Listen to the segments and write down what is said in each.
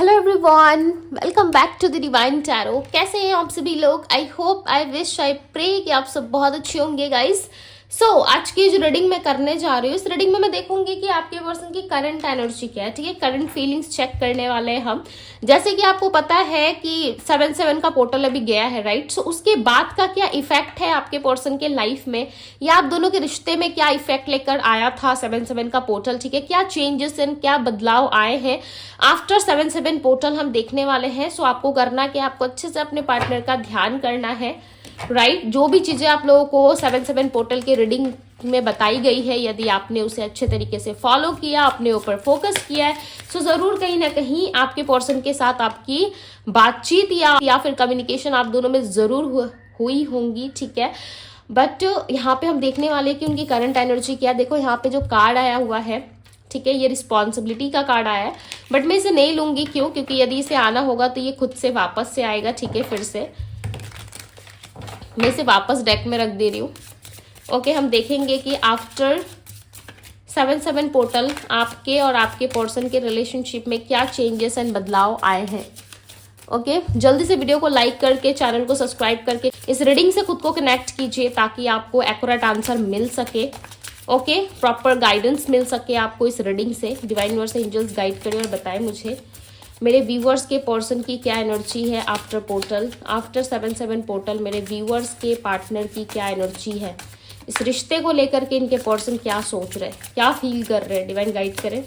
Hello everyone, welcome back to the divine tarot. कैसे हैं आप सभी लोग? I hope, I wish, I pray कि आप सब बहुत अच्छे होंगे गाइस। आज की जो रीडिंग मैं करने जा रही हूँ, इस रीडिंग में मैं देखूंगी कि आपके पर्सन की करंट एनर्जी क्या है। ठीक है, करंट फीलिंग्स चेक करने वाले हैं हम। जैसे कि आपको पता है कि 7/7 का पोर्टल अभी गया है, राइट? सो उसके बाद का क्या इफेक्ट है आपके पर्सन के लाइफ में, या आप दोनों के रिश्ते में क्या इफेक्ट लेकर आया था 7/7 का पोर्टल। ठीक है, क्या चेंजेस एंड क्या बदलाव आए हैं आफ्टर 7/7 पोर्टल हम देखने वाले हैं। सो आपको करना कि आपको अच्छे से अपने पार्टनर का ध्यान करना है, राइट? जो भी चीजें आप लोगों को 7/7 पोर्टल के रीडिंग में बताई गई है, यदि आपने उसे अच्छे तरीके से फॉलो किया, अपने ऊपर फोकस किया है, सो जरूर कहीं ना कहीं आपके पर्सन के साथ आपकी बातचीत या फिर कम्युनिकेशन आप दोनों में जरूर हुई होंगी। ठीक है, बट यहाँ पे हम देखने वाले हैं कि उनकी करंट एनर्जी क्या। देखो यहाँ पे जो कार्ड आया हुआ है, ठीक है, ये रिस्पॉन्सिबिलिटी का कार्ड आया है, बट मैं इसे नहीं लूंगी। क्यों? क्योंकि यदि इसे आना होगा तो ये खुद से वापस से आएगा। ठीक है, फिर से मैं इसे वापस डेक में रख दे रही हूँ। ओके, हम देखेंगे कि आफ्टर 7/7 पोर्टल आपके और आपके पर्सन के रिलेशनशिप में क्या चेंजेस एंड बदलाव आए हैं। ओके, जल्दी से वीडियो को लाइक करके, चैनल को सब्सक्राइब करके इस रीडिंग से खुद को कनेक्ट कीजिए ताकि आपको एक्यूरेट आंसर मिल सके। ओके, प्रॉपर गाइडेंस मिल सके आपको इस रीडिंग से। डिवाइन यूनिवर्स एंजल्स गाइड करें और बताएं मुझे मेरे व्यूवर्स के पर्सन की क्या एनर्जी है आफ्टर पोर्टल, आफ्टर 7/7 पोर्टल मेरे व्यूवर्स के पार्टनर की क्या एनर्जी है, इस रिश्ते को लेकर के इनके पर्सन क्या सोच रहे हैं, क्या फील कर रहे हैं। डिवाइन गाइड करें,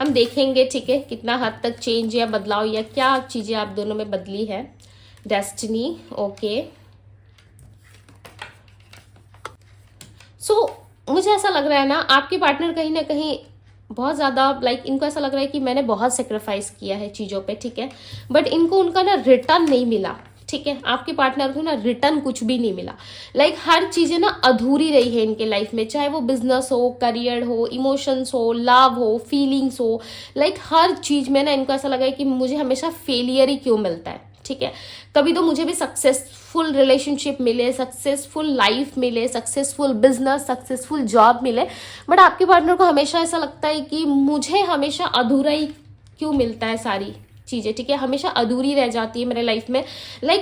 हम देखेंगे। ठीक है, कितना हद तक चेंज या बदलाव या क्या चीजें आप दोनों में बदली है। Destiny, okay. मुझे ऐसा लग रहा है ना, आपके पार्टनर कहीं ना कहीं बहुत ज़्यादा इनको ऐसा लग रहा है कि मैंने बहुत सेक्रीफाइस किया है चीज़ों पे। ठीक है, बट इनको उनका ना रिटर्न नहीं मिला। ठीक है, आपके पार्टनर को ना रिटर्न कुछ भी नहीं मिला। हर चीज़ें ना अधूरी रही है इनके लाइफ में, चाहे वो बिजनेस हो, करियर हो, इमोशंस हो, लव हो, फीलिंग्स हो। हर चीज़ में ना इनको ऐसा लगा है कि मुझे हमेशा फेलियर ही क्यों मिलता है। ठीक है, कभी तो मुझे भी सक्सेसफुल रिलेशनशिप मिले, सक्सेसफुल लाइफ मिले, सक्सेसफुल बिजनेस, सक्सेसफुल जॉब मिले, बट आपके पार्टनर को हमेशा ऐसा लगता है कि मुझे हमेशा अधूरा ही क्यों मिलता है सारी चीजें। ठीक है, हमेशा अधूरी रह जाती है मेरे लाइफ में।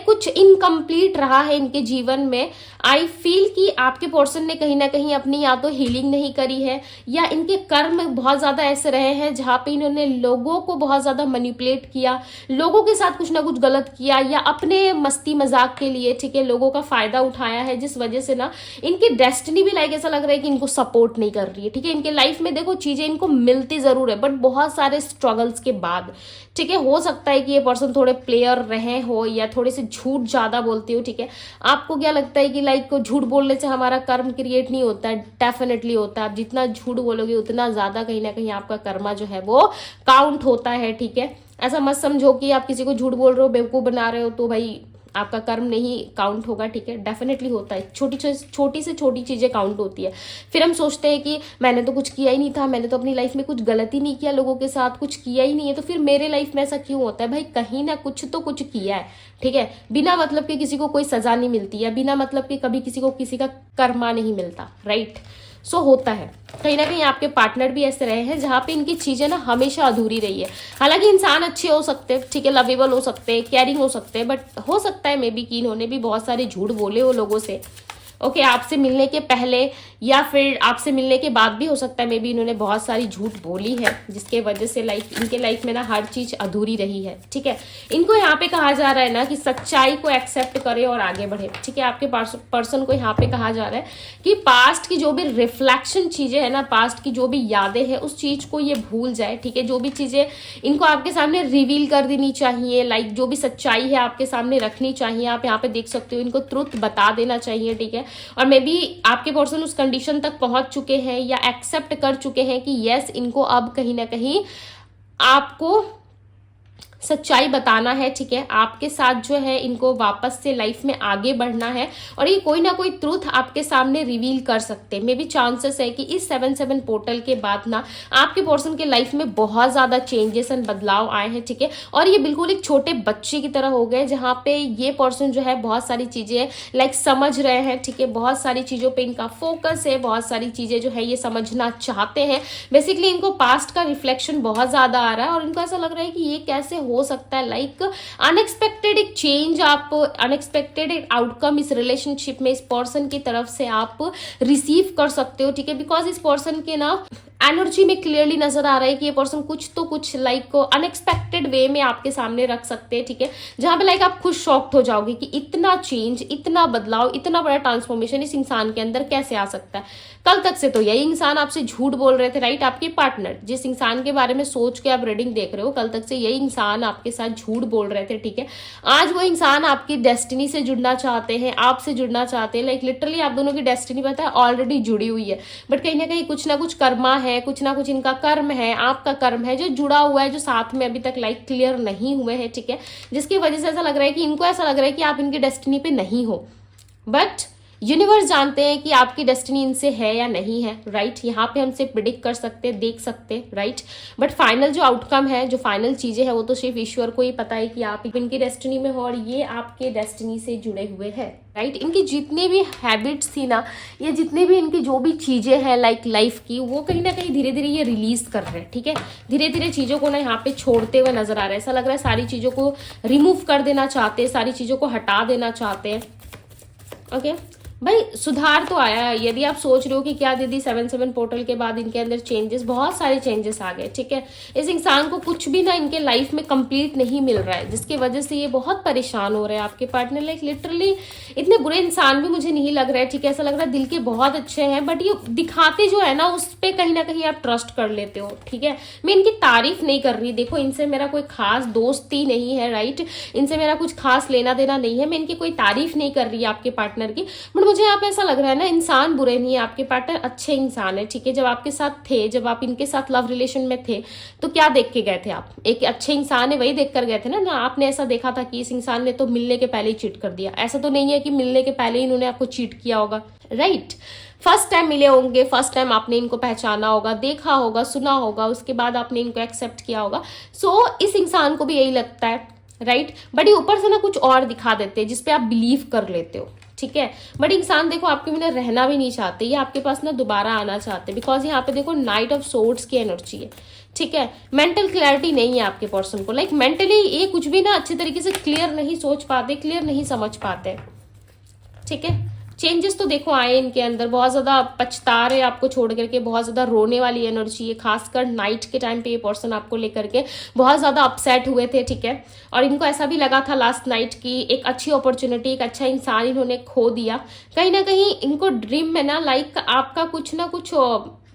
कुछ इनकम्प्लीट रहा है इनके जीवन में। आई फील कि आपके पर्सन ने कहीं ना कहीं अपनी या तो हीलिंग नहीं करी है, या इनके कर्म बहुत ज्यादा ऐसे रहे हैं जहां पे इन्होंने लोगों को बहुत ज्यादा मैनिपुलेट किया, लोगों के साथ कुछ ना कुछ गलत किया, या अपने मस्ती मजाक के लिए, ठीक है, लोगों का फायदा उठाया है, जिस वजह से ना इनकी डेस्टिनी भी ऐसा लग रहा है कि इनको सपोर्ट नहीं कर रही है। ठीक है, इनके लाइफ में देखो चीजें इनको मिलती जरूर है, बट बहुत सारे स्ट्रगल्स के बाद। ठीक है, हो सकता है कि ये पर्सन थोड़े प्लेयर रहे हो या थोड़े से झूठ ज्यादा बोलते हो। ठीक है, आपको क्या लगता है कि झूठ बोलने से हमारा कर्म क्रिएट नहीं होता है? डेफिनेटली होता है। आप जितना झूठ बोलोगे उतना ज्यादा कहीं ना कहीं आपका कर्मा जो है वो काउंट होता है। ठीक है, ऐसा मत समझो कि आप किसी को झूठ बोल रहे हो, बेवकूफ बना रहे हो तो भाई आपका कर्म नहीं काउंट होगा। ठीक है, डेफिनेटली होता है। छोटी से छोटी चीजें काउंट होती है। फिर हम सोचते हैं कि मैंने तो कुछ किया ही नहीं था, मैंने तो अपनी लाइफ में कुछ गलती नहीं किया, लोगों के साथ कुछ किया ही नहीं है, तो फिर मेरे लाइफ में ऐसा क्यों होता है? भाई कहीं ना कुछ तो कुछ किया है। ठीक है, बिना मतलब के किसी को कोई सजा नहीं मिलती है, बिना मतलब के कभी किसी को किसी का कर्मा नहीं मिलता, राइट? होता है। कहीं ना कहीं आपके पार्टनर भी ऐसे रहे हैं जहां पे इनकी चीजें ना हमेशा अधूरी रही है। हालांकि इंसान अच्छे हो सकते हैं, ठीक है, लवेबल हो सकते हैं, केयरिंग हो सकते हैं, बट हो सकता है मे बी कि इन्होंने भी बहुत सारे झूठ बोले हो लोगों से। ओके, आपसे मिलने के पहले या फिर आपसे मिलने के बाद भी हो सकता है मे बी इन्होंने बहुत सारी झूठ बोली है, जिसके वजह से इनके लाइफ में ना हर चीज अधूरी रही है। ठीक है, इनको यहाँ पे कहा जा रहा है ना कि सच्चाई को एक्सेप्ट करे और आगे बढ़े। ठीक है, आपके पर्सन को यहाँ पे कहा जा रहा है कि पास्ट की जो भी रिफ्लेक्शन चीजें है ना, पास्ट की जो भी यादें हैं, उस चीज को ये भूल जाए। ठीक है, जो भी चीजें इनको आपके सामने रिवील कर देनी चाहिए, जो भी सच्चाई है आपके सामने रखनी चाहिए। आप यहाँ पे देख सकते हो, इनको ट्रुथ बता देना चाहिए। ठीक है, और मे बी आपके पर्सन उस कंडीशन तक पहुंच चुके हैं या एक्सेप्ट कर चुके हैं कि यस, इनको अब कहीं ना कहीं आपको सच्चाई बताना है, ठीक है। आपके साथ जो है इनको वापस से लाइफ में आगे बढ़ना है और ये कोई ना कोई ट्रूथ आपके सामने रिवील कर सकते हैं। मे बी चांसेस है कि इस 7/7 पोर्टल के बाद ना आपके पर्सन के लाइफ में बहुत ज्यादा चेंजेस एंड बदलाव आए हैं, ठीक है। और ये बिल्कुल एक छोटे बच्चे की तरह हो गए जहां पे ये पर्सन जो है बहुत सारी चीजें लाइक समझ रहे हैं, ठीक है। बहुत सारी चीजों पे इनका फोकस है, बहुत सारी चीजें जो है ये समझना चाहते हैं। बेसिकली इनको पास्ट का रिफ्लेक्शन बहुत ज्यादा आ रहा है और इनको ऐसा लग रहा है कि ये कैसे हो सकता है, लाइक अनएक्सपेक्टेड एक चेंज, आप अनएक्सपेक्टेड एक आउटकम इस रिलेशनशिप में इस पर्सन की तरफ से आप रिसीव कर सकते हो, ठीक है। बिकॉज इस पर्सन के ना एनर्जी में क्लियरली नजर आ रहा है कि ये पर्सन कुछ तो कुछ लाइक अनएक्सपेक्टेड वे में आपके सामने रख सकते हैं, ठीक है। जहां पे लाइक आप खुद शॉक्ड हो जाओगे कि इतना चेंज, इतना बदलाव, इतना बड़ा ट्रांसफॉर्मेशन इस इंसान के अंदर कैसे आ सकता है। कल तक से तो यही इंसान आपसे झूठ बोल रहे थे, राइट। आपके पार्टनर जिस इंसान के बारे में सोच के आप रीडिंग देख रहे हो, कल तक से यही इंसान आपके साथ झूठ बोल रहे थे, ठीक है। आज वो इंसान आपकी डेस्टिनी से जुड़ना चाहते हैं, आपसे जुड़ना चाहते हैं। लाइक लिटरली आप दोनों की डेस्टिनी पता है ऑलरेडी जुड़ी हुई है, बट कहीं ना कहीं कुछ ना कुछ कर्मा है, कुछ ना कुछ इनका कर्म है, आपका कर्म है जो जुड़ा हुआ है, जो साथ में अभी तक लाइक क्लियर नहीं हुए हैं, ठीक है। जिसकी वजह से ऐसा लग रहा है कि इनको ऐसा लग रहा है कि आप इनकी डेस्टिनी पे नहीं हो, बट यूनिवर्स जानते हैं कि आपकी डेस्टिनी इनसे है या नहीं है, राइट। यहाँ पे हम सिर्फ प्रिडिक्ट कर सकते हैं, देख सकते हैं, राइट। बट फाइनल जो आउटकम है, जो फाइनल चीजें हैं, वो तो सिर्फ ईश्वर को ही पता है कि आप इनकी डेस्टिनी में हो और ये आपके डेस्टिनी से जुड़े हुए हैं, राइट। इनकी जितनी भी हैबिट्स थी ना, ये जितनी भी इनकी जो भी चीजें हैं लाइक लाइफ की, वो कहीं ना कहीं धीरे धीरे ये रिलीज कर रहे हैं, ठीक है। धीरे धीरे चीजों को ना यहाँ पे छोड़ते हुए नजर आ रहा है। ऐसा लग रहा है सारी चीजों को रिमूव कर देना चाहते हैं, सारी चीजों को हटा देना चाहते हैं, ओके। भाई सुधार तो आया है। यदि आप सोच रहे हो कि क्या दीदी 7/7 पोर्टल के बाद इनके अंदर चेंजेस, बहुत सारे चेंजेस आ गए, ठीक है। इस इंसान को कुछ भी ना इनके लाइफ में कंप्लीट नहीं मिल रहा है, जिसकी वजह से ये बहुत परेशान हो रहे हैं। आपके पार्टनर लाइक लिटरली इतने बुरे इंसान भी मुझे नहीं लग रहा है, ठीक है। ऐसा लग रहा है दिल के बहुत अच्छे हैं, बट ये दिखाते जो है ना उस पर कहीं ना कहीं आप ट्रस्ट कर लेते हो, ठीक है। मैं इनकी तारीफ नहीं कर रही, देखो इनसे मेरा कोई खास दोस्ती नहीं है, राइट। इनसे मेरा कुछ खास लेना देना नहीं है, मैं इनकी कोई तारीफ नहीं कर रही आपके पार्टनर की। बट मुझे यहाँ पे ऐसा लग रहा है ना, इंसान बुरे नहीं है, आपके पार्टनर अच्छे इंसान है, ठीक है। जब आपके साथ थे, जब आप इनके साथ लव रिलेशन में थे, तो क्या देख के गए थे आप? एक अच्छे इंसान है वही देख कर गए थे ना आपने ऐसा देखा था कि इस इंसान ने तो मिलने के पहले ही चीट कर दिया। ऐसा तो नहीं है कि मिलने के पहले ही इन्होंने आपको चीट किया होगा, राइट। फर्स्ट टाइम मिले होंगे, फर्स्ट टाइम आपने इनको पहचाना होगा, देखा होगा, सुना होगा, उसके बाद आपने इनको एक्सेप्ट किया होगा। सो इस इंसान को भी यही लगता है, राइट। बट ये ऊपर से ना कुछ और दिखा देते हैं जिसपे आप बिलीव कर लेते हो, ठीक है। बट इंसान देखो आपके बिना रहना भी नहीं चाहते, ये आपके पास ना दोबारा आना चाहते, बिकॉज यहाँ पे देखो नाइट ऑफ सोर्ड्स की एनर्जी है, ठीक है। मेंटल क्लैरिटी नहीं है आपके पर्सन को, लाइक मेंटली ये कुछ भी ना अच्छे तरीके से क्लियर नहीं सोच पाते, क्लियर नहीं समझ पाते, ठीक है। चेंजेस तो देखो आए इनके अंदर, बहुत ज्यादा पछता रहे आपको छोड़ करके, बहुत ज्यादा रोने वाली एनर्जी है। खासकर नाइट के टाइम पे ये पर्सन आपको लेकर के बहुत ज्यादा अपसेट हुए थे, ठीक है। और इनको ऐसा भी लगा था लास्ट नाइट की एक अच्छी अपॉर्चुनिटी, एक अच्छा इंसान इन्होंने खो दिया। कहीं ना कहीं इनको ड्रीम में ना लाइक आपका कुछ ना कुछ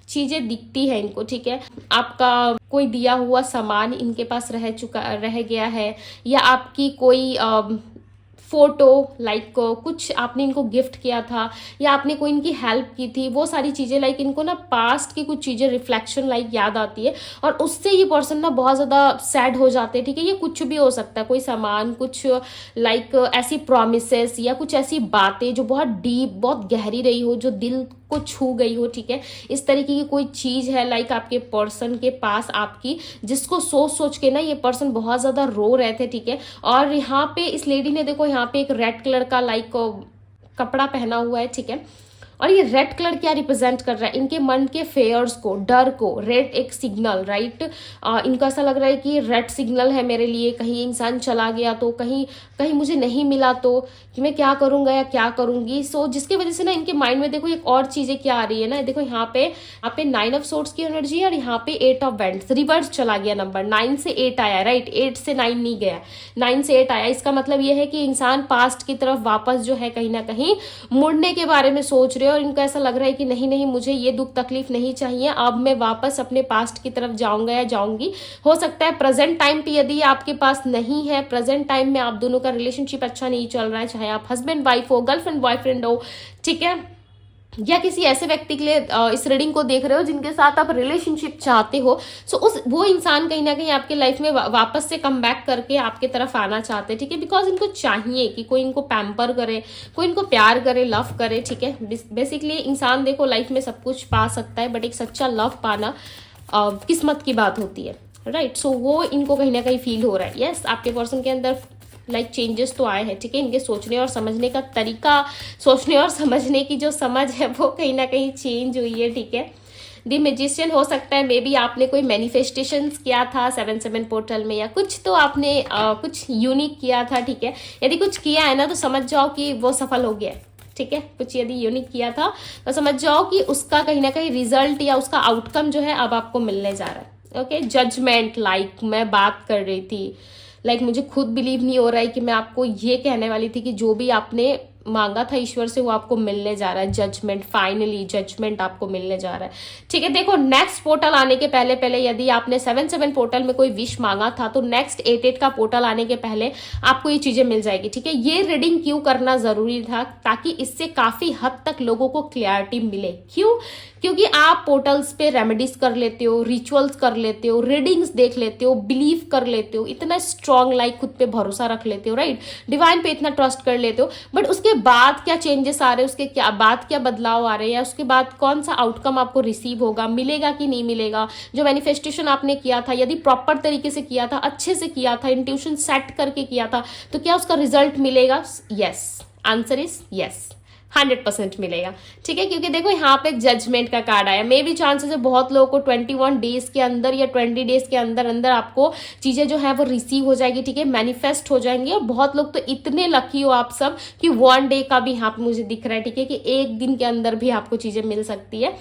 चीजें दिखती है इनको, ठीक है। आपका कोई दिया हुआ सामान इनके पास रह गया है, या आपकी कोई फोटो लाइक कुछ आपने इनको गिफ्ट किया था, या आपने कोई इनकी हेल्प की थी, वो सारी चीजें लाइक इनको ना पास्ट की कुछ चीजें रिफ्लेक्शन लाइक याद आती है और उससे ये पर्सन ना बहुत ज्यादा सैड हो जाते हैं, ठीक है। ये कुछ भी हो सकता है, कोई सामान, कुछ लाइक ऐसी प्रोमिसेस या कुछ ऐसी बातें जो बहुत डीप, बहुत गहरी रही हो, जो दिल को छू गई हो, ठीक है। इस तरीके की कोई चीज है लाइक आपके पर्सन के पास आपकी, जिसको सोच सोच के ना ये पर्सन बहुत ज्यादा रो रहे थे, ठीक है। और यहाँ पे इस लेडी ने देखो यहाँ पे एक रेड कलर का लाइक कपड़ा पहना हुआ है, ठीक है। और ये रेड कलर क्या रिप्रेजेंट कर रहा है? इनके मन के फेयर्स को, डर को। रेड एक सिग्नल, राइट। इनको ऐसा लग रहा है कि रेड सिग्नल है मेरे लिए, कहीं इंसान चला गया तो, कहीं कहीं मुझे नहीं मिला तो, कि मैं क्या करूंगा या क्या करूंगी। सो जिसकी वजह से ना इनके माइंड में देखो एक और चीजें क्या आ रही है ना, देखो यहाँ पे 9 ऑफ सोर्ड्स की एनर्जी है और यहाँ पे 8 ऑफ वेंट्स, रिवर्स चला गया नंबर। 9 से 8 आया, राइट। 8 से 9 नहीं गया, 9 से 8 आया। इसका मतलब ये है कि इंसान पास्ट की तरफ वापस जो है कहीं ना कहीं मुड़ने के बारे में सोच रहे, और इनको ऐसा लग रहा है कि नहीं नहीं, मुझे ये दुख तकलीफ नहीं चाहिए, अब मैं वापस अपने पास्ट की तरफ जाऊंगा या जाऊंगी। हो सकता है प्रेजेंट टाइम पे यदि आपके पास नहीं है, प्रेजेंट टाइम में आप दोनों का रिलेशनशिप अच्छा नहीं चल रहा है, चाहे आप हस्बैंड वाइफ हो, गर्लफ्रेंड बॉयफ्रेंड हो, ठीक है, या किसी ऐसे व्यक्ति के लिए इस रीडिंग को देख रहे हो जिनके साथ आप रिलेशनशिप चाहते हो। सो उस वो इंसान कहीं ना कहीं आपके लाइफ में वापस से कम बैक करके आपके तरफ आना चाहते हैं, ठीक है, बिकॉज इनको चाहिए कि कोई इनको पैम्पर करे, कोई इनको प्यार करे, लव करे, ठीक है। बेसिकली इंसान देखो लाइफ में सब कुछ पा सकता है, बट एक सच्चा लव पाना किस्मत की बात होती है, राइट। सो वो इनको कहीं ना कहीं फील हो रहा है। यस, आपके पर्सन के अंदर चेंजेस तो आए हैं, ठीक है। इनके सोचने और समझने का तरीका, सोचने और समझने की जो समझ है वो कहीं ना कहीं चेंज हुई है, ठीक है। द मैजिशियन हो सकता है, मे बी आपने कोई मैनिफेस्टेशंस किया था 7/7 पोर्टल में, या कुछ तो आपने कुछ यूनिक किया था, ठीक है। यदि कुछ किया है ना तो समझ जाओ कि वो सफल हो गया, ठीक है। कुछ यदि यूनिक किया था तो समझ जाओ कि उसका कहीं ना कहीं रिजल्ट या उसका आउटकम जो है अब आपको मिलने जा रहा है, ओके। जजमेंट, मैं बात कर रही थी, मुझे खुद बिलीव नहीं हो रहा है कि मैं आपको ये कहने वाली थी कि जो भी आपने मांगा था ईश्वर से वो आपको मिलने जा रहा है। जजमेंट, फाइनली जजमेंट आपको मिलने जा रहा है, ठीक है। देखो नेक्स्ट पोर्टल आने के पहले पहले यदि आपने 7/7 पोर्टल में कोई विश मांगा था तो नेक्स्ट 8/8 का पोर्टल आने के पहले आपको ये चीजें मिल जाएगी, ठीक है। ये रीडिंग क्यों करना जरूरी था, ताकि इससे काफी हद तक लोगों को क्लैरिटी मिले। क्यों? क्योंकि आप पोर्टल्स पे रेमेडीज कर लेते हो, रिचुअल्स कर लेते हो, रीडिंग्स देख लेते हो, बिलीव कर लेते हो, इतना स्ट्रांग खुद पे भरोसा रख लेते हो, राइट। डिवाइन पे इतना ट्रस्ट कर लेते हो, बट उसके बाद क्या चेंजेस आ रहे हैं, उसके बाद क्या बदलाव आ रहे हैं, या उसके बाद कौन सा आउटकम आपको रिसीव होगा, मिलेगा कि नहीं मिलेगा। जो मैनिफेस्टेशन आपने किया था यदि प्रॉपर तरीके से किया था, अच्छे से किया था, इंट्यूशन सेट करके किया था, तो क्या उसका रिजल्ट मिलेगा? यस, आंसर इज यस, 100% मिलेगा, ठीक है। क्योंकि देखो यहाँ पे जजमेंट का कार्ड आया। मे बी चांसेस है बहुत लोगों को 21 डेज के अंदर या 20 डेज के अंदर अंदर आपको चीजें जो है वो रिसीव हो जाएगी, ठीक है, मैनिफेस्ट हो जाएंगी। और बहुत लोग तो इतने लकी हो आप सब कि 1 डे का भी यहाँ पे मुझे दिख रहा है, ठीक है, कि 1 दिन के अंदर भी आपको चीजें मिल सकती है,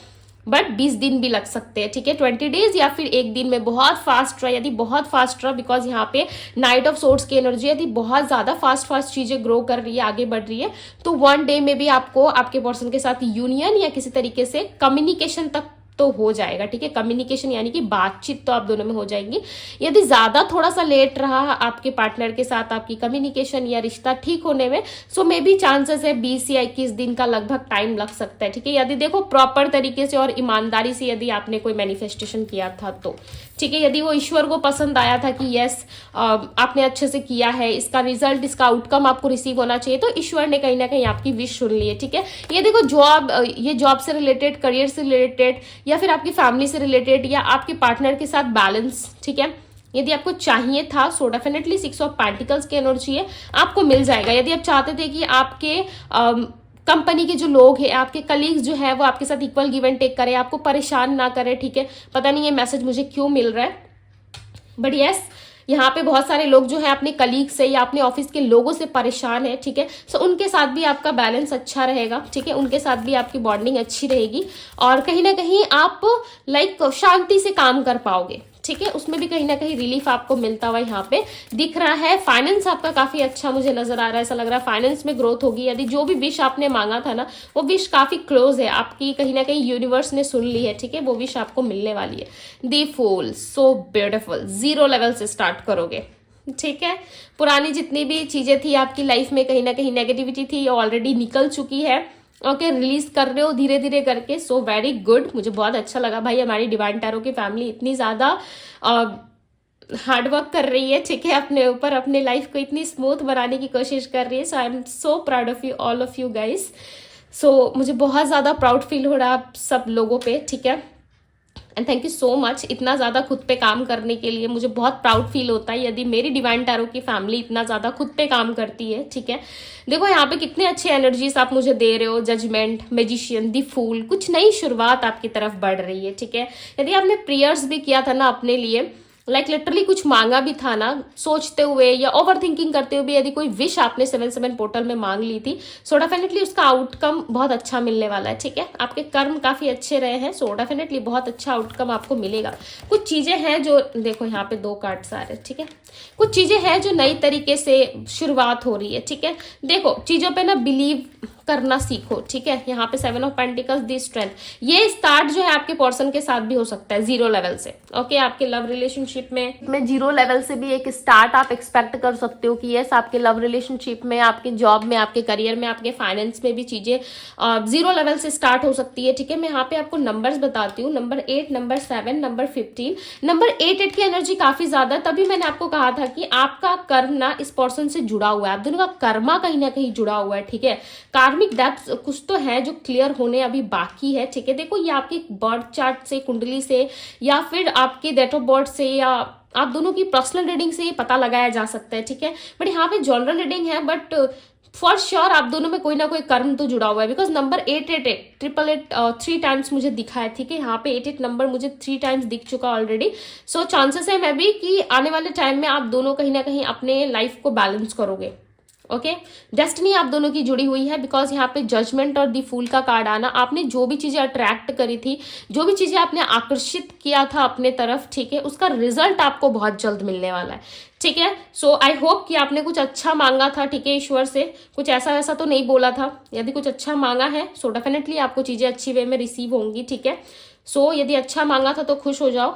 बट 20 दिन भी लग सकते हैं, ठीक है। 20 डेज या फिर 1 दिन में बहुत फास्ट रहा, यदि बहुत फास्ट रहा, बिकॉज यहाँ पे नाइट ऑफ सोर्ड्स की एनर्जी यदि बहुत ज्यादा फास्ट चीजें ग्रो कर रही है, आगे बढ़ रही है, तो 1 डे में भी आपको आपके पर्सन के साथ यूनियन या किसी तरीके से कम्युनिकेशन तक तो हो जाएगा, ठीक है। कम्युनिकेशन यानी कि बातचीत तो आप दोनों में हो जाएगी। यदि ज्यादा थोड़ा सा लेट रहा आपके पार्टनर के साथ आपकी कम्युनिकेशन या रिश्ता ठीक होने में, सो मे बी चांसेस है 20 या 21 दिन का लगभग टाइम लग सकता है, ठीक है। यदि देखो प्रॉपर तरीके से और ईमानदारी से यदि आपने कोई मैनिफेस्टेशन किया था तो, ठीक है। यदि वो ईश्वर को पसंद आया था कि यस आपने अच्छे से किया है, इसका रिजल्ट, इसका आउटकम आपको रिसीव होना चाहिए, तो ईश्वर ने कहीं ना कहीं आपकी विश सुन ली है, ठीक है। ये देखो ये जॉब से रिलेटेड, करियर से रिलेटेड, या फिर आपकी फैमिली से रिलेटेड, या आपके पार्टनर के साथ बैलेंस, ठीक है, यदि आपको चाहिए था, सो डेफिनेटली 6 ऑफ पेंटिकल्स की एनर्जी है, आपको मिल जाएगा। यदि आप चाहते थे कि आपके कंपनी के जो लोग हैं, आपके कलीग्स जो है वो आपके साथ इक्वल गिव एंड टेक करें, आपको परेशान ना करें, ठीक है। पता नहीं ये मैसेज मुझे क्यों मिल रहा है, बट यस यहाँ पे बहुत सारे लोग जो है अपने कलीग से या अपने ऑफिस के लोगों से परेशान है, ठीक है। सो उनके साथ भी आपका बैलेंस अच्छा रहेगा, ठीक है, उनके साथ भी आपकी बॉन्डिंग अच्छी रहेगी, और कहीं ना कहीं आप शांति से काम कर पाओगे, ठीक है। उसमें भी कहीं ना कहीं रिलीफ आपको मिलता हुआ यहाँ पे दिख रहा है। फाइनेंस आपका काफी अच्छा मुझे नजर आ रहा है, ऐसा लग रहा है फाइनेंस में ग्रोथ होगी। यदि जो भी विश आपने मांगा था ना वो विश काफी क्लोज है आपकी, कहीं ना कहीं यूनिवर्स ने सुन ली है, ठीक है, वो विश आपको मिलने वाली है। The fool, so beautiful, 0 level से स्टार्ट करोगे, ठीक है। पुरानी जितनी भी चीजें थी आपकी लाइफ में, कहीं ना कहीं नेगेटिविटी थी, ये ऑलरेडी निकल चुकी है, ओके, रिलीज कर रहे हो धीरे धीरे करके, सो वेरी गुड। मुझे बहुत अच्छा लगा भाई, हमारी डिवाइन टैरो की फैमिली इतनी ज्यादा हार्ड वर्क कर रही है, ठीक है, अपने ऊपर, अपने लाइफ को इतनी स्मूथ बनाने की कोशिश कर रही है। So I am so proud of you, all of you guys. So मुझे बहुत ज्यादा प्राउड फील हो रहा है आप सब लोगों पे, ठीक है। And thank you so much इतना ज़्यादा खुद पे काम करने के लिए। मुझे बहुत प्राउड फील होता है यदि मेरी डिवाइन टैरो की फैमिली इतना ज़्यादा खुद पे काम करती है, ठीक है। देखो यहाँ पे कितने अच्छे एनर्जीज आप मुझे दे रहे हो, जजमेंट, मैजिशियन, द फूल, कुछ नई शुरुआत आपकी तरफ बढ़ रही है, ठीक है। यदि आपने प्रेयर्स भी किया था ना अपने लिए, लिटरली कुछ मांगा भी था ना, सोचते हुए या ओवर थिंकिंग करते हुए, यदि कोई विश आपने 7/7 पोर्टल में मांग ली थी, सो डेफिनेटली उसका आउटकम बहुत अच्छा मिलने वाला है, ठीक है। आपके कर्म काफी अच्छे रहे हैं, सो डेफिनेटली बहुत अच्छा आउटकम आपको मिलेगा। कुछ चीजें हैं जो, देखो यहाँ पे 2 कार्ड्स आ रहे हैं, ठीक है, कुछ चीजें हैं जो नई तरीके से शुरुआत हो रही है, ठीक है। देखो चीजों पे ना बिलीव करना सीखो, ठीक है। यहाँ पे 7 ऑफ पेंटिकल्स, दी स्ट्रेंथ, ये स्टार्ट जो है आपके पर्सन के साथ भी हो सकता है 0 लेवल से, ओके। आपके लव रिलेशनशिप रिलेशनशिप में 0 लेवल से भी एक स्टार्ट आप एक्सपेक्ट कर सकते हो कि यस आपके लव रिलेशनशिप में, आपके जॉब में, आपके करियर में, आपके फाइनेंस में भी चीजें 0 लेवल से स्टार्ट हो सकती है। ठीक है, मैं यहाँ पे आपको नंबर्स बताती हूँ, नंबर 8, नंबर 7, नंबर 15, नंबर 8 की एनर्जी काफी ज्यादा। तभी मैंने आपको कहा था कि आपका कर्म ना इस पर्सन से जुड़ा हुआ है, आप दोनों का कर्मा कहीं ना कहीं जुड़ा हुआ है। ठीक है, कार्मिक डेप्थ कुछ तो है जो क्लियर होने अभी बाकी है। ठीक है, देखो ये आपके बर्थ चार्ट से, कुंडली से, या फिर आपके डेट ऑफ बर्थ से, या आप दोनों की पर्सनल रीडिंग से ये पता लगाया जा सकता है। ठीक है, बट यहाँ पे जनरल रीडिंग है, बट फॉर श्योर आप दोनों में कोई ना कोई कर्म तो जुड़ा हुआ है। बिकॉज नंबर 888 3 टाइम्स मुझे दिखा है। ठीक है, यहाँ पे 88 नंबर मुझे 3 टाइम्स दिख चुका ऑलरेडी। सो चांसेस है मैं भी कि आने वाले टाइम में आप दोनों कहीं ना कहीं अपने लाइफ को बैलेंस करोगे। ओके, डेस्टिनी आप दोनों की जुड़ी हुई है। बिकॉज यहाँ पे जजमेंट और द फूल का कार्ड आना, आपने जो भी चीजें अट्रैक्ट करी थी, जो भी चीजें आपने आकर्षित किया था अपने तरफ, ठीक है, उसका रिजल्ट आपको बहुत जल्द मिलने वाला है। ठीक है, सो आई होप कि आपने कुछ अच्छा मांगा था। ठीक है, ईश्वर से कुछ ऐसा वैसा तो नहीं बोला था। यदि कुछ अच्छा मांगा है सो डेफिनेटली आपको चीजें अच्छी वे में रिसीव होंगी। ठीक है, सो यदि अच्छा मांगा था तो खुश हो जाओ।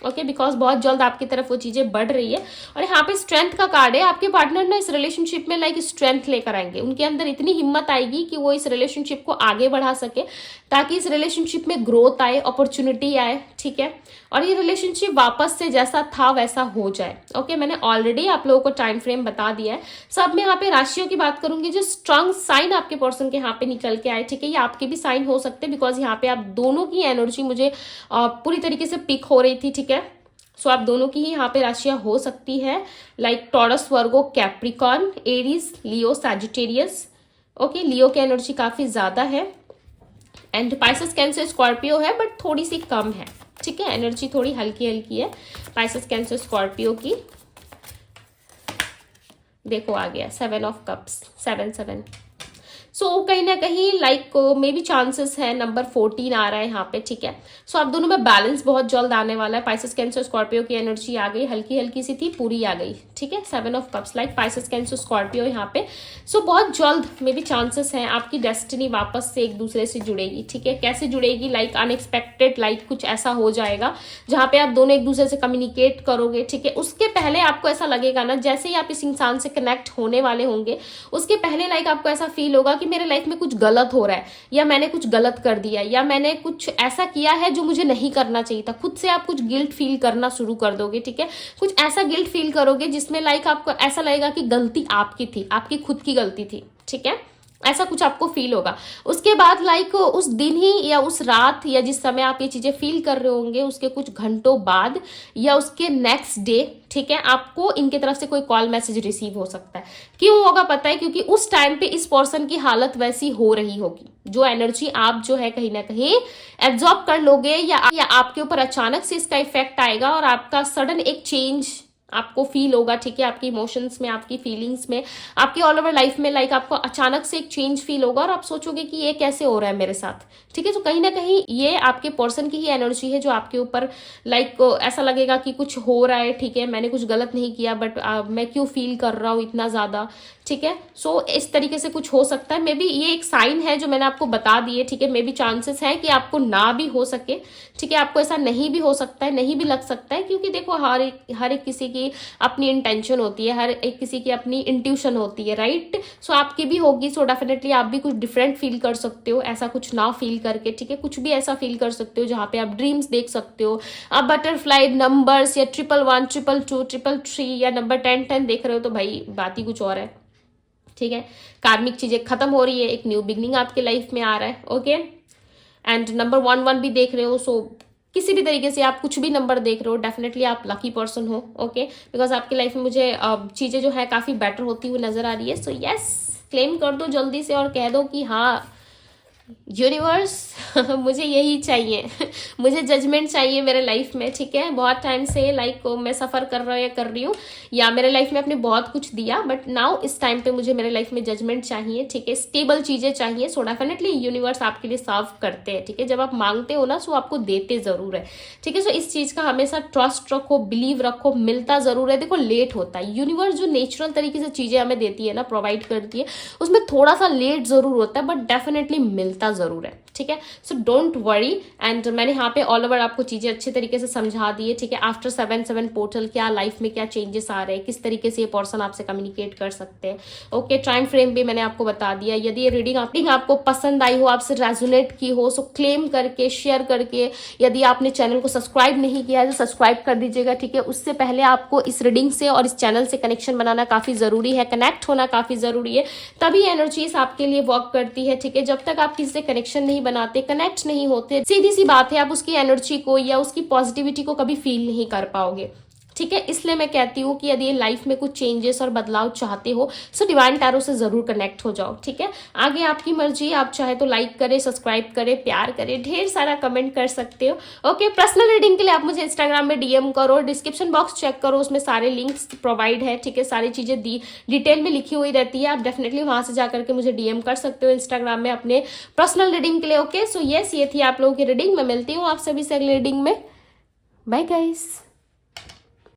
ओके, बिकॉज बहुत जल्द आपकी तरफ वो चीजें बढ़ रही है। और यहाँ पे स्ट्रेंथ का कार्ड है। आपके पार्टनर ना इस रिलेशनशिप में लाइक स्ट्रेंथ लेकर आएंगे, उनके अंदर इतनी हिम्मत आएगी कि वो इस रिलेशनशिप को आगे बढ़ा सके, ताकि इस रिलेशनशिप में ग्रोथ आए, अपॉर्चुनिटी आए। ठीक है, और ये रिलेशनशिप वापस से जैसा था वैसा हो जाए। ओके, मैंने ऑलरेडी आप लोगों को टाइम फ्रेम बता दिया है। सब मैं यहाँ पे राशियों की बात करूंगी जो स्ट्रांग साइन आपके पर्सन के यहाँ पे निकल के आए। ठीक है, ये आपके भी साइन हो सकते हैं, बिकॉज यहाँ पे आप दोनों की एनर्जी मुझे पूरी तरीके से पिक हो रही थी। ठीक है, सो आप दोनों की ही यहाँ पे राशियां हो सकती है, लाइक टॉरस, वर्गो, कैप्रिकॉर्न, एरीज, लियो, सैजिटेरियस। ओके, लियो की एनर्जी काफी ज्यादा है, एंड पाइसेस, कैंसर, स्कॉर्पियो है बट थोड़ी सी कम है। ठीक है, एनर्जी थोड़ी हल्की हल्की है पाइसेस, कैंसर, स्कॉर्पियो की। देखो आ गया 7 ऑफ कप्स, 7 सो कहीं ना कहीं लाइक मे बी चांसेस है, नंबर 14 आ रहा है यहाँ पे। ठीक है, सो आप दोनों में बैलेंस बहुत जल्द आने वाला है। पाइसेस, कैंसर, स्कॉर्पियो की एनर्जी आ गई, हल्की हल्की सी थी, पूरी आ गई। ठीक है, 7 of cups, like Pisces, cancer, Scorpio यहाँ पे। सो बहुत जल्द मे बी चांसेस है आपकी डेस्टिनी वापस से एक दूसरे से जुड़ेगी। ठीक है, कैसे जुड़ेगी, लाइक अनएक्सपेक्टेड, लाइक कुछ ऐसा हो जाएगा जहाँ पे आप दोनों एक दूसरे से कम्युनिकेट करोगे। ठीक है, उसके पहले आपको ऐसा लगेगा ना, जैसे ही आप इस इंसान से कनेक्ट होने वाले होंगे उसके पहले लाइक आपको ऐसा फील होगा कि मेरे लाइफ में कुछ गलत हो रहा है, या मैंने कुछ गलत कर दिया, या मैंने कुछ ऐसा किया है जो मुझे नहीं करना चाहिए था। खुद से आप कुछ गिल्ट फील करना शुरू कर दोगे। ठीक है, कुछ ऐसा गिल्ट फील करोगे जिसमें लाइक आपको ऐसा लगेगा कि गलती आपकी थी, आपकी खुद की गलती थी। ठीक है, ऐसा कुछ आपको फील होगा। उसके बाद लाइक उस दिन ही या उस रात या जिस समय आप ये चीजें फील कर रहे होंगे उसके कुछ घंटों बाद या उसके नेक्स्ट डे, ठीक है, आपको इनके तरफ से कोई कॉल मैसेज रिसीव हो सकता है। क्यों होगा पता है, क्योंकि उस टाइम पे इस पर्सन की हालत वैसी हो रही होगी, जो एनर्जी आप जो है कहीं ना कहीं एब्जॉर्ब कर लोगे, या आपके ऊपर अचानक से इसका इफेक्ट आएगा और आपका सडन एक चेंज आपको फील होगा। ठीक है, आपकी इमोशंस में, आपकी फीलिंग्स में, आपकी ऑल ओवर लाइफ में लाइक आपको अचानक से एक चेंज फील होगा और आप सोचोगे कि ये कैसे हो रहा है मेरे साथ। ठीक है, तो कहीं ना कहीं ये आपके पर्सन की ही एनर्जी है जो आपके ऊपर लाइक ऐसा लगेगा कि कुछ हो रहा है। ठीक है, मैंने कुछ गलत नहीं किया बट मैं क्यों फील कर रहा हूँ इतना ज्यादा। ठीक है, सो इस तरीके से कुछ हो सकता है। मे बी ये एक साइन है जो मैंने आपको बता दिए। ठीक है, मे बी चांसेस है कि आपको ना भी हो सके। ठीक है, आपको ऐसा नहीं भी हो सकता है, नहीं भी लग सकता है, क्योंकि देखो हर एक किसी की अपनी इंटेंशन होती है, हर एक किसी की अपनी इंट्यूशन होती है, राइट। सो आपकी भी होगी, सो डेफिनेटली आप भी कुछ डिफरेंट फील कर सकते हो, ऐसा कुछ ना फील करके। ठीक है, कुछ भी ऐसा फील कर सकते हो जहाँ पे आप ड्रीम्स देख सकते हो, आप बटरफ्लाई नंबर्स या 111, 222, 333 या नंबर 1010 देख रहे हो, तो भाई बात ही कुछ और है। ठीक है, कार्मिक चीजें खत्म हो रही है, एक न्यू बिगनिंग आपके लाइफ में आ रहा है। ओके, एंड नंबर 11 भी देख रहे हो, सो किसी भी तरीके से आप कुछ भी नंबर देख रहे हो, डेफिनेटली आप लकी पर्सन हो। ओके, बिकॉज आपकी लाइफ में मुझे चीजें जो है काफी बेटर होती हुई नजर आ रही है। सो यस, क्लेम कर दो जल्दी से और कह दो कि हाँ यूनिवर्स मुझे यही चाहिए मुझे जजमेंट चाहिए मेरे लाइफ में। ठीक है, बहुत टाइम से लाइक मैं सफर कर रहा हूँ या कर रही हूँ, या मेरे लाइफ में आपने बहुत कुछ दिया, बट नाउ इस टाइम पे मुझे मेरे लाइफ में जजमेंट चाहिए। ठीक है, स्टेबल चीजें चाहिए। सो डेफिनेटली यूनिवर्स आपके लिए सर्व करते हैं। ठीक है, जब आप मांगते हो ना सो आपको देते जरूर है। ठीक है, सो इस चीज का हमेशा ट्रस्ट रखो, बिलीव रखो, मिलता जरूर है। देखो लेट होता है, यूनिवर्स जो नेचुरल तरीके से चीजें हमें देती है ना, प्रोवाइड करती है, उसमें थोड़ा सा लेट जरूर होता है बट डेफिनेटली मिलता मिलता ज़रूर है, ठीक है। सो डोंट वरी, एंड मैंने यहाँ पे ऑल ओवर आपको चीज़ें अच्छे तरीके से समझा दी है, ठीक है। आफ्टर 7/7 पोर्टल क्या लाइफ में क्या चेंजेस आ रहे हैं, किस तरीके से ये पर्सन आपसे कम्युनिकेट कर सकते हैं, ओके। टाइम फ्रेम भी मैंने आपको बता दिया। यदि ये रीडिंग आपको पसंद आई हो, आपसे रेजोनेट की हो, सो क्लेम करके, शेयर करके, यदि आपने चैनल को सब्सक्राइब नहीं किया है तो सब्सक्राइब कर दीजिएगा, ठीक है। उससे पहले आपको इस रीडिंग से और इस चैनल से कनेक्शन बनाना काफ़ी ज़रूरी है, कनेक्ट होना काफ़ी ज़रूरी है, तभी एनर्जीज आपके लिए वर्क करती है, ठीक है। जब तक आप किसी से कनेक्शन नहीं बनाते, कनेक्ट नहीं होते, सीधी सी बात है, आप उसकी एनर्जी को या उसकी पॉजिटिविटी को कभी फील नहीं कर पाओगे, ठीक है। इसलिए मैं कहती हूँ कि यदि लाइफ में कुछ चेंजेस और बदलाव चाहते हो सो डिवाइन टैरो से जरूर कनेक्ट हो जाओ, ठीक है। आगे आपकी मर्जी, आप चाहे तो लाइक करें, सब्सक्राइब करें, प्यार करें, ढेर सारा कमेंट कर सकते हो, ओके। पर्सनल रीडिंग के लिए आप मुझे इंस्टाग्राम में डीएम करो, डिस्क्रिप्शन बॉक्स चेक करो, उसमें सारे लिंक्स प्रोवाइड है, ठीक है। सारी चीजें डिटेल में लिखी हुई रहती है, आप डेफिनेटली वहां से जाकर के मुझे डीएम कर सकते हो इंस्टाग्राम में अपने पर्सनल रीडिंग के लिए, ओके। सो यस, ये थी आप लोगों की रीडिंग। मैं मिलती हूँ आप सभी से अगले रीडिंग में। Bye guys.